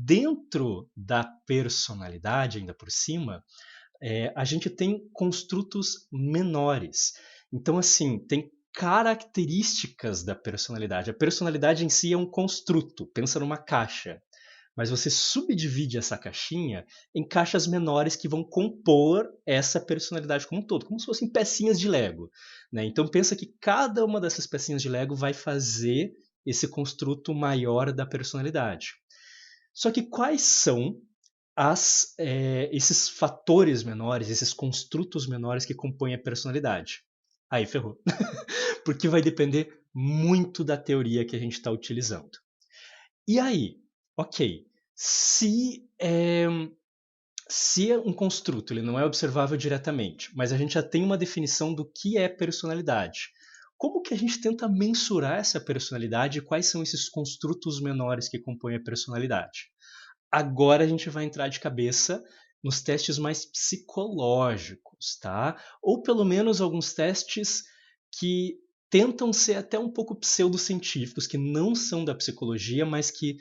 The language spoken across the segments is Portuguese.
dentro da personalidade, ainda por cima, a gente tem construtos menores. Então, assim, tem características da personalidade. A personalidade em si é um construto, pensa numa caixa. Mas você subdivide essa caixinha em caixas menores que vão compor essa personalidade como um todo, como se fossem pecinhas de Lego, né? Então pensa que cada uma dessas pecinhas de Lego vai fazer esse construto maior da personalidade. Só que quais são esses fatores menores, esses construtos menores que compõem a personalidade? Aí ferrou. Porque vai depender muito da teoria que a gente está utilizando. E aí, ok, se um construto ele não é observável diretamente, mas a gente já tem uma definição do que é personalidade, como que a gente tenta mensurar essa personalidade e quais são esses construtos menores que compõem a personalidade? Agora a gente vai entrar de cabeça nos testes mais psicológicos, tá? Ou pelo menos alguns testes que tentam ser até um pouco pseudocientíficos, que não são da psicologia, mas que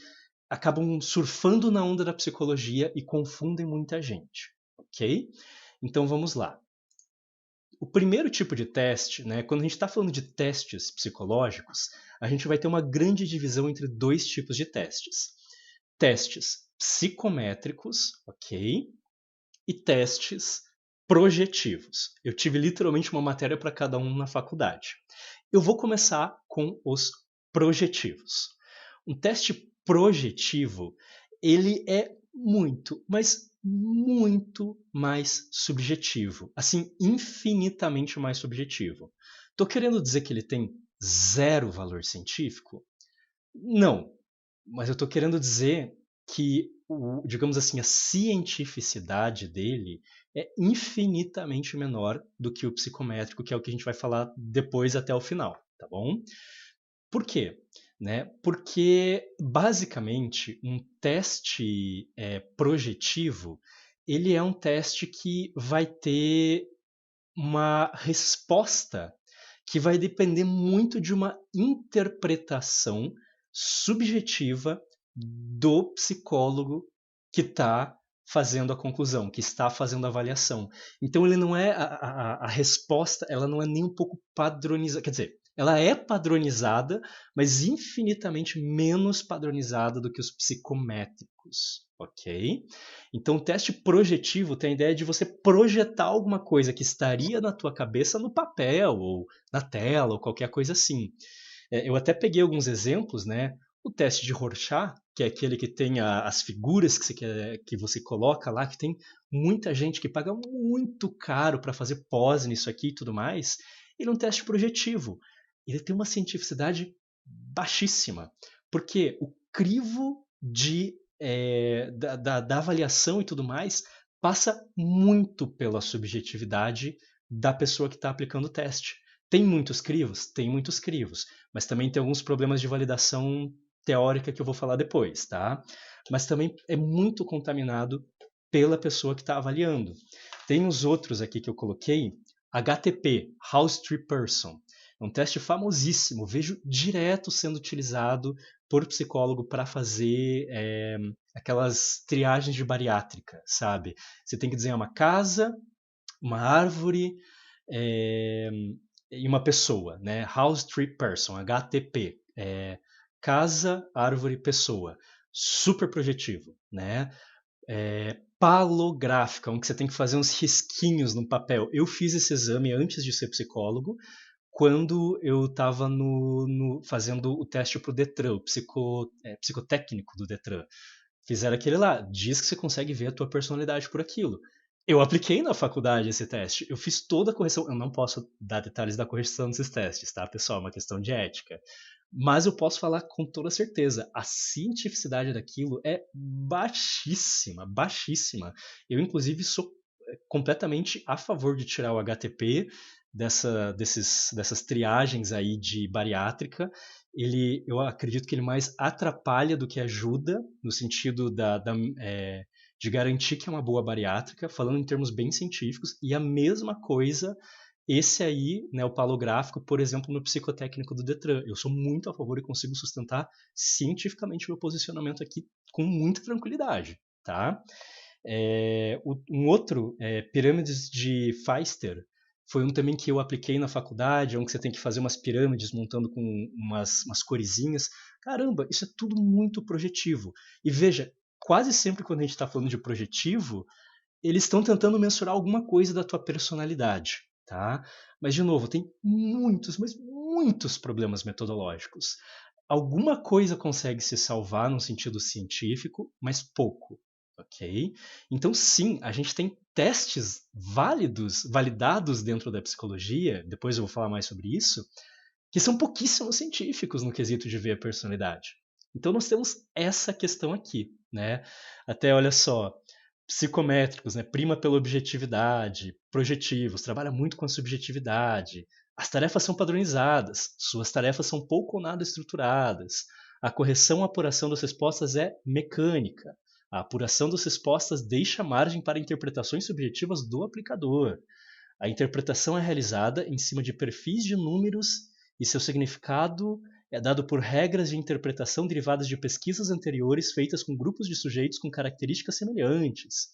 acabam surfando na onda da psicologia e confundem muita gente, ok? Então vamos lá. O primeiro tipo de teste, né, quando a gente está falando de testes psicológicos, a gente vai ter uma grande divisão entre dois tipos de testes. Testes psicométricos, ok? E testes projetivos. Eu tive literalmente uma matéria para cada um na faculdade. Eu vou começar com os projetivos. Um teste projetivo, ele é muito, mas muito mais subjetivo. Assim, infinitamente mais subjetivo. Tô querendo dizer que ele tem zero valor científico? Não. Mas eu tô querendo dizer que, digamos assim, a cientificidade dele é infinitamente menor do que o psicométrico, que é o que a gente vai falar depois até o final, tá bom? Por quê? Né? Porque, basicamente, um teste projetivo, ele é um teste que vai ter uma resposta que vai depender muito de uma interpretação subjetiva do psicólogo que está fazendo a conclusão, que está fazendo a avaliação. Então ele não é a resposta, ela não é nem um pouco padronizada, quer dizer, ela é padronizada, mas infinitamente menos padronizada do que os psicométricos, ok? Então o teste projetivo tem a ideia de você projetar alguma coisa que estaria na tua cabeça no papel ou na tela ou qualquer coisa assim. Eu até peguei alguns exemplos, né? O teste de Rorschach, que é aquele que tem as figuras que você coloca lá, que tem muita gente que paga muito caro para fazer pose nisso aqui e tudo mais, ele é um teste projetivo. Ele tem uma cientificidade baixíssima, porque o crivo da avaliação e tudo mais passa muito pela subjetividade da pessoa que está aplicando o teste. Tem muitos crivos? Tem muitos crivos, mas também tem alguns problemas de validação teórica que eu vou falar depois, tá? Mas também é muito contaminado pela pessoa que está avaliando. Tem os outros aqui que eu coloquei, HTP, House Tree Person. É um teste famosíssimo, vejo direto sendo utilizado por psicólogo para fazer aquelas triagens de bariátrica, sabe? Você tem que desenhar uma casa, uma árvore e uma pessoa, né? House Tree Person, HTP, casa, árvore, pessoa, super projetivo, né? Palográfica, onde você tem que fazer uns risquinhos no papel. Eu fiz esse exame antes de ser psicólogo, quando eu estava fazendo o teste para o Detran, o psicotécnico do Detran. Fizeram aquele lá, diz que você consegue ver a tua personalidade por aquilo. Eu apliquei na faculdade esse teste, eu fiz toda a correção. Eu não posso dar detalhes da correção desses testes, tá, pessoal? É uma questão de ética. Mas eu posso falar com toda certeza, a cientificidade daquilo é baixíssima, baixíssima. Eu, inclusive, sou completamente a favor de tirar o HTP dessas triagens aí de bariátrica. Eu acredito que ele mais atrapalha do que ajuda, no sentido de garantir que é uma boa bariátrica, falando em termos bem científicos, e a mesma coisa esse aí, né, o palográfico, por exemplo, no psicotécnico do Detran. Eu sou muito a favor e consigo sustentar cientificamente meu posicionamento aqui com muita tranquilidade, tá? Um outro, pirâmides de Pfister, foi um também que eu apliquei na faculdade, onde você tem que fazer umas pirâmides montando com umas coresinhas. Caramba, isso é tudo muito projetivo. E veja, quase sempre quando a gente está falando de projetivo, eles estão tentando mensurar alguma coisa da tua personalidade, tá? Mas, de novo, tem muitos, mas muitos problemas metodológicos. Alguma coisa consegue se salvar no sentido científico, mas pouco, ok? Então, sim, a gente tem testes válidos, validados dentro da psicologia, depois eu vou falar mais sobre isso, que são pouquíssimos científicos no quesito de ver a personalidade. Então, nós temos essa questão aqui, né? Até, olha só, psicométricos, né? Prima pela objetividade, projetivos, trabalha muito com a subjetividade. As tarefas são padronizadas, suas tarefas são pouco ou nada estruturadas. A correção e apuração das respostas é mecânica. A apuração das respostas deixa margem para interpretações subjetivas do aplicador. A interpretação é realizada em cima de perfis de números e seu significado é dado por regras de interpretação derivadas de pesquisas anteriores feitas com grupos de sujeitos com características semelhantes.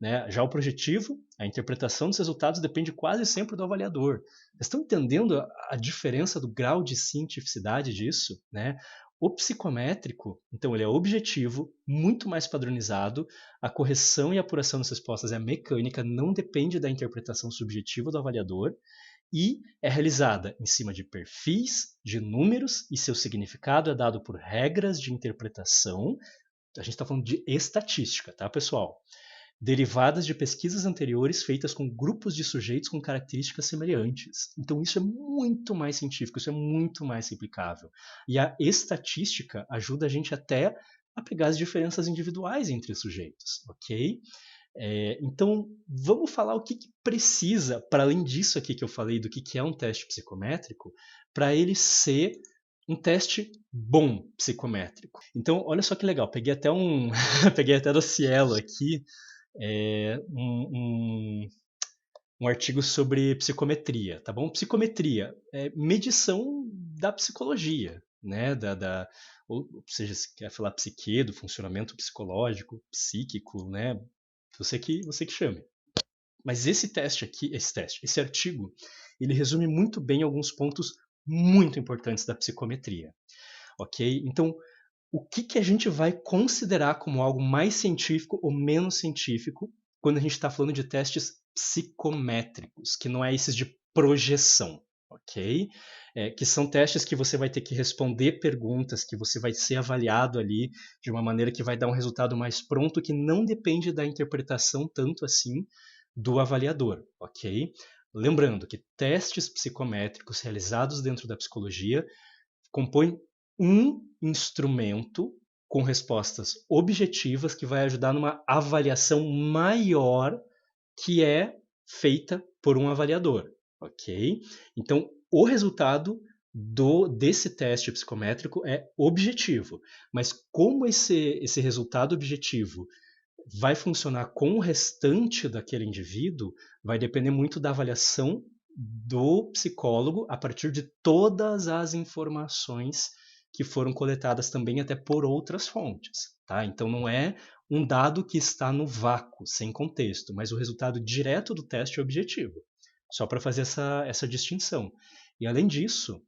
Né? Já o projetivo, a interpretação dos resultados depende quase sempre do avaliador. Vocês estão entendendo a diferença do grau de cientificidade disso? Né? O psicométrico, então, ele é objetivo, muito mais padronizado, a correção e apuração das respostas é mecânica, não depende da interpretação subjetiva do avaliador, e é realizada em cima de perfis, de números, e seu significado é dado por regras de interpretação. A gente está falando de estatística, tá, pessoal? Derivadas de pesquisas anteriores feitas com grupos de sujeitos com características semelhantes. Então isso é muito mais científico, isso é muito mais replicável. E a estatística ajuda a gente até a pegar as diferenças individuais entre os sujeitos, ok? Então, vamos falar o que precisa, para além disso aqui que eu falei, do que é um teste psicométrico, para ele ser um teste bom psicométrico. Então, olha só que legal, peguei até peguei até do Cielo aqui, um artigo sobre psicometria, tá bom? Psicometria é medição da psicologia, né? Ou seja, se quer falar psique, do funcionamento psicológico, psíquico, né? Você que chame. Mas esse teste aqui, esse artigo, ele resume muito bem alguns pontos muito importantes da psicometria, ok? Então, o que a gente vai considerar como algo mais científico ou menos científico quando a gente está falando de testes psicométricos, que não é esses de projeção, ok? Que são testes que você vai ter que responder perguntas, que você vai ser avaliado ali de uma maneira que vai dar um resultado mais pronto, que não depende da interpretação tanto assim do avaliador, ok? Lembrando que testes psicométricos realizados dentro da psicologia compõem um instrumento com respostas objetivas que vai ajudar numa avaliação maior que é feita por um avaliador, ok? Então, o resultado desse teste psicométrico é objetivo, mas como esse resultado objetivo vai funcionar com o restante daquele indivíduo vai depender muito da avaliação do psicólogo a partir de todas as informações que foram coletadas também até por outras fontes, tá? Então não é um dado que está no vácuo, sem contexto, mas o resultado direto do teste é objetivo. Só para fazer essa distinção. E além disso,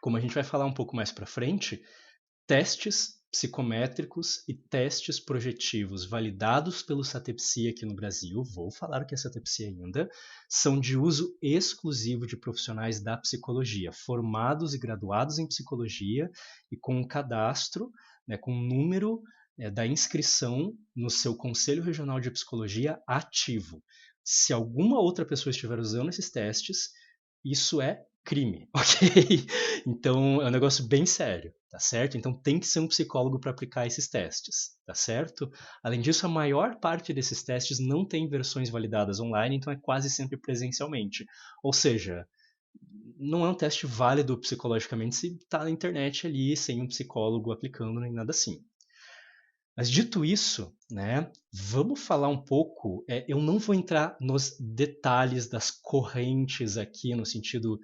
como a gente vai falar um pouco mais para frente, testes psicométricos e testes projetivos validados pelo SATEPSI aqui no Brasil, vou falar o que é SATEPSI ainda, são de uso exclusivo de profissionais da psicologia, formados e graduados em psicologia e com um cadastro, né, com um número da inscrição no seu Conselho Regional de Psicologia ativo. Se alguma outra pessoa estiver usando esses testes, isso é crime, ok? Então é um negócio bem sério, tá certo? Então tem que ser um psicólogo para aplicar esses testes, tá certo? Além disso, a maior parte desses testes não tem versões validadas online, então é quase sempre presencialmente. Ou seja, não é um teste válido psicologicamente se está na internet ali, sem um psicólogo aplicando nem nada assim. Mas dito isso, né, vamos falar um pouco. Eu não vou entrar nos detalhes das correntes aqui, no sentido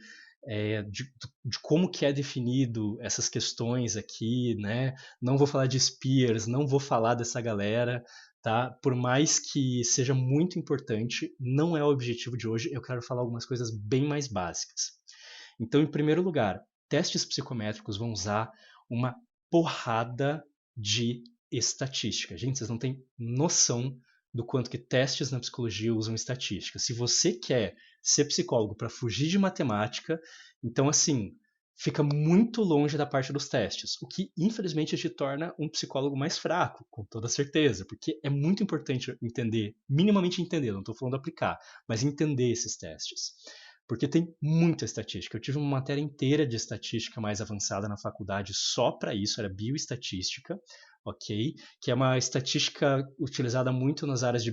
de como que é definido essas questões aqui, né? Não vou falar de Spears, não vou falar dessa galera, tá? Por mais que seja muito importante, não é o objetivo de hoje. Eu quero falar algumas coisas bem mais básicas. Então, em primeiro lugar, testes psicométricos vão usar uma porrada de estatística. Gente, vocês não têm noção do quanto que testes na psicologia usam estatística. Se você quer ser psicólogo para fugir de matemática, então assim, fica muito longe da parte dos testes, o que infelizmente te torna um psicólogo mais fraco, com toda certeza, porque é muito importante entender, minimamente entender, não estou falando aplicar, mas entender esses testes. Porque tem muita estatística. Eu tive uma matéria inteira de estatística mais avançada na faculdade só para isso, era bioestatística, ok? Que é uma estatística utilizada muito nas áreas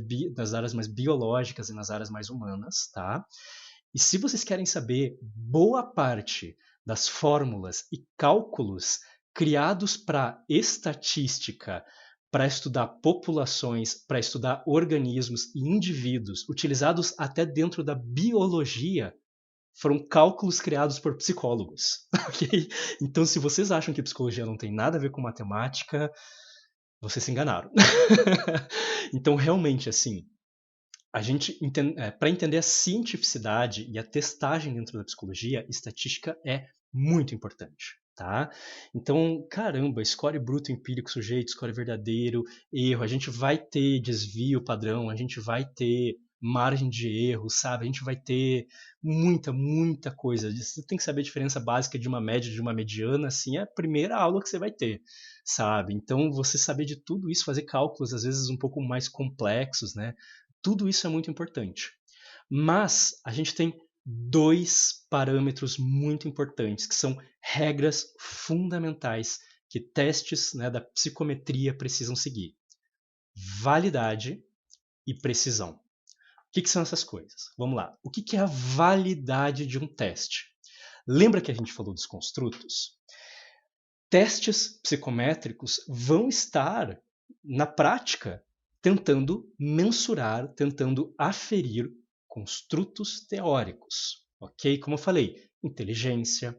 mais biológicas e nas áreas mais humanas, tá? E se vocês querem saber, boa parte das fórmulas e cálculos criados para estatística, para estudar populações, para estudar organismos e indivíduos, utilizados até dentro da biologia, foram cálculos criados por psicólogos, ok? Então, se vocês acham que psicologia não tem nada a ver com matemática, vocês se enganaram. Então, realmente, assim, para entender a cientificidade e a testagem dentro da psicologia, estatística é muito importante, tá? Então, caramba, score bruto, empírico, sujeito, score verdadeiro, erro, a gente vai ter desvio padrão, a gente vai ter margem de erro, sabe? A gente vai ter muita coisa. Você tem que saber a diferença básica de uma média e de uma mediana, assim, é a primeira aula que você vai ter, sabe? Então, você saber de tudo isso, fazer cálculos às vezes um pouco mais complexos, né? Tudo isso é muito importante. Mas a gente tem dois parâmetros muito importantes, que são regras fundamentais que testes, né, da psicometria precisam seguir: validade e precisão. O que são essas coisas? Vamos lá. O que é a validade de um teste? Lembra que a gente falou dos construtos? Testes psicométricos vão estar, na prática, tentando mensurar, tentando aferir construtos teóricos, ok? Como eu falei, inteligência,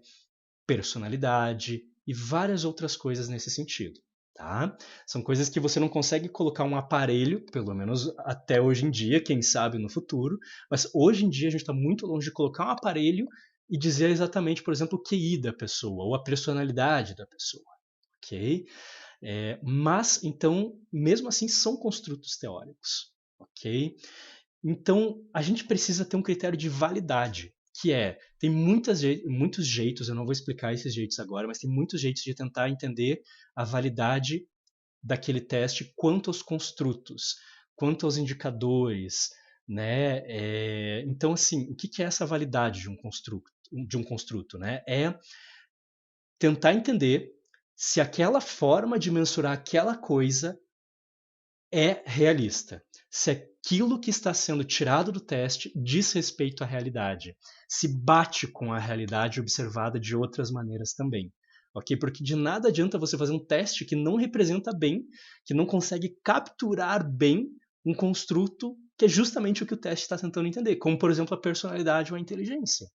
personalidade e várias outras coisas nesse sentido, tá? São coisas que você não consegue colocar um aparelho, pelo menos até hoje em dia, quem sabe no futuro, mas hoje em dia a gente está muito longe de colocar um aparelho e dizer exatamente, por exemplo, o QI da pessoa ou a personalidade da pessoa, ok? Mas, então, mesmo assim, são construtos teóricos, ok? Então, a gente precisa ter um critério de validade, que tem muitos jeitos, eu não vou explicar esses jeitos agora, mas tem muitos jeitos de tentar entender a validade daquele teste quanto aos construtos, quanto aos indicadores, né? Então, assim, o que é essa validade de um construto, né? É tentar entender se aquela forma de mensurar aquela coisa é realista. Se aquilo que está sendo tirado do teste diz respeito à realidade, se bate com a realidade observada de outras maneiras também. Ok? Porque de nada adianta você fazer um teste que não representa bem, que não consegue capturar bem um construto que é justamente o que o teste está tentando entender, como, por exemplo, a personalidade ou a inteligência.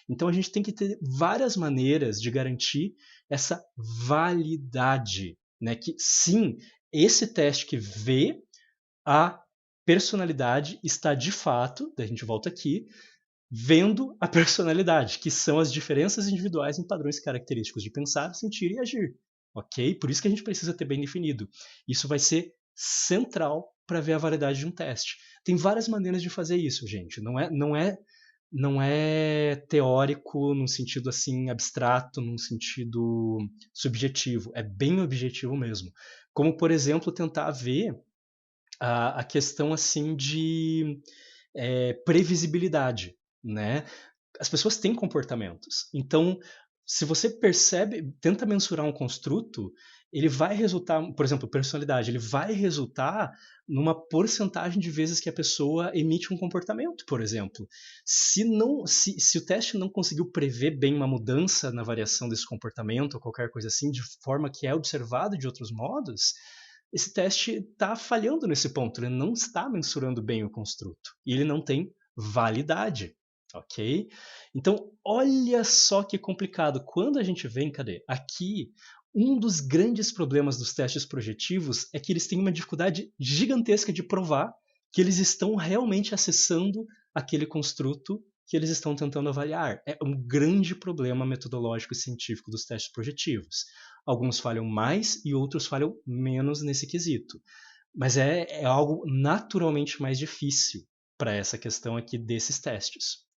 Então, a gente tem que ter várias maneiras de garantir essa validade, né? Que, sim, esse teste que vê a personalidade está de fato, daí a gente volta aqui, vendo a personalidade, que são as diferenças individuais em padrões característicos de pensar, sentir e agir. Ok? Por isso que a gente precisa ter bem definido. Isso vai ser central para ver a validade de um teste. Tem várias maneiras de fazer isso, gente. Não é teórico num sentido assim abstrato, num sentido subjetivo. É bem objetivo mesmo. Como, por exemplo, tentar ver a questão assim de previsibilidade, né? As pessoas têm comportamentos. Então, se você percebe, tenta mensurar um construto, ele vai resultar, por exemplo, personalidade, ele vai resultar numa porcentagem de vezes que a pessoa emite um comportamento, por exemplo. Se o teste não conseguiu prever bem uma mudança na variação desse comportamento ou qualquer coisa assim, de forma que é observado de outros modos, esse teste está falhando nesse ponto, ele não está mensurando bem o construto e ele não tem validade, ok? Então, olha só que complicado. Quando a gente vem, cadê? Aqui, um dos grandes problemas dos testes projetivos é que eles têm uma dificuldade gigantesca de provar que eles estão realmente acessando aquele construto que eles estão tentando avaliar. É um grande problema metodológico e científico dos testes projetivos. Alguns falham mais e outros falham menos nesse quesito. Mas é algo naturalmente mais difícil para essa questão aqui desses testes.